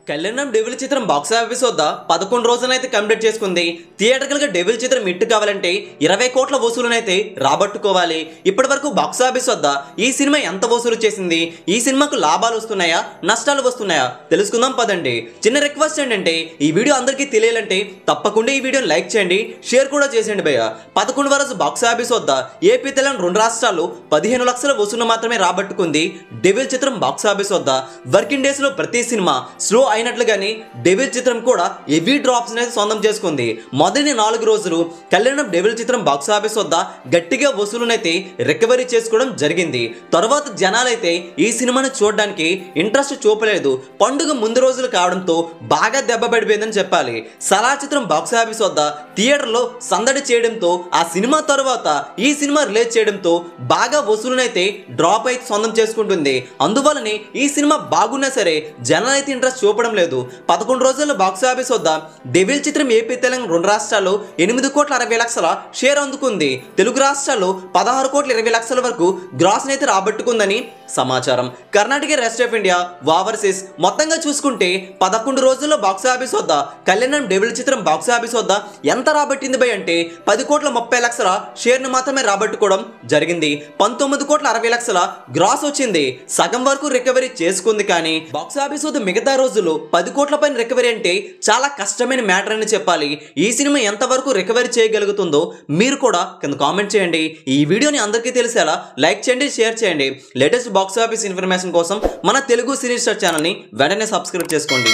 కళ్యాణం డెవిల్ చిత్రం box office వద్ద 11 రోజులైతే కంప్లీట్ చేసుకుంది. థియేటర్కల్ గా డెవిల్ చిత్రం హిట్ కావాలంటే 20 కోట్ల వసూలునైతే రాబట్టుకోవాలి. ఇప్పటి వరకు బాక్స్ ఆఫీస్ వద్ద ఈ సినిమా ఎంత వసూలు చేసింది, ఈ సినిమాకు లాభాలు వస్తున్నాయా నష్టాలు వస్తున్నాయా తెలుసుకుందాం పదండి. చిన్న రిక్వెస్ట్ ఏంటంటే ఈ వీడియో అందరికీ తెలియాలంటే తప్పకుండా ఈ వీడియోని లైక్ చేయండి, షేర్ కూడా చేసేయండి భయ్య. 11వ రోజు బాక్స్ ఆఫీస్ వద్ద ఏపీ తెలంగాణ రెండు రాష్ట్రాలు 15 లక్షల వసూలు మాత్రమే రాబట్టుకుంది. డెవిల్ చిత్రం బాక్స్ ఆఫీస్ వద్ద వర్కింగ్ డేస్ లో ప్రతి సినిమా స్లో అయినట్లుగానే డెవిల్ చిత్రం కూడా హెవీ డ్రాప్స్ అనేది సొంతం చేసుకుంది. మొదటి 4 రోజులు కళ్యాణం డెవిల్ చిత్రం బాక్స్ ఆఫీస్ వద్ద గట్టిగా వసూలునైతే రికవరీ చేసుకోవడం జరిగింది. తర్వాత జనాలైతే ఈ సినిమాను చూడడానికి ఇంట్రెస్ట్ చూపలేదు. పండుగ ముందు రోజులు కావడంతో బాగా దెబ్బ పడిపోయిందని చెప్పాలి. సలా చిత్రం బాక్స్ ఆఫీస్ వద్ద థియేటర్లో సందడి చేయడంతో ఆ సినిమా తర్వాత ఈ సినిమా రిలీజ్ చేయడంతో బాగా వసూలునైతే డ్రాప్ అయితే సొంతం చేసుకుంటుంది. అందువల్లనే ఈ సినిమా బాగున్నా సరే జనాలైతే ఇంట్రెస్ట్ చూపడం లేదు. 11 రోజుల్లో బాక్స్ ఆఫీస్ వద్ద డెవిల్ చిత్రం ఏపీ తెలంగాణ రెండు రాష్ట్రాల్లో 8,60,00,000 షేర్ అందుకుంది. తెలుగు రాష్ట్రాల్లో 16,20,00,000 వరకు గ్రాస్ అయితే రాబట్టుకుందని సమాచారం. Karnataka rest of India overseas మొత్తంగా చూసుకుంటే 11 రోజుల్లో బాక్స్ ఆఫీస్ వద్ద కళ్యాణం డెవిల్ చిత్రం బాక్స్ ఆఫీస్ వద్ద ఎంత రాబట్టింది బై అంటే 10,30,00,000 షేర్ను మాత్రమే రాబట్టుకోవడం జరిగింది. 19,60,00,000 గ్రాస్ వచ్చింది. సగం వరకు రికవరీ చేసుకుంది. కానీ బాక్స్ ఆఫీస్ వద్ద మిగతా రోజుల్లో 10 కోట్ల పైన రికవరీ అంటే చాలా కష్టమైన మ్యాటర్ అని చెప్పాలి. ఈ సినిమా ఎంతవరకు రికవరీ చేయగలుగుతుందో మీరు కూడా కింద కామెంట్ చేయండి. ఈ వీడియోని అందరికీ తెలిసేలా లైక్ చేయండి, షేర్ చేయండి. లేటెస్ట్ బాక్స్ ఆఫీస్ ఇన్ఫర్మేషన్ కోసం మన తెలుగు సినీ స్టార్ ఛానల్ని వెంటనే సబ్స్క్రైబ్ చేసుకోండి.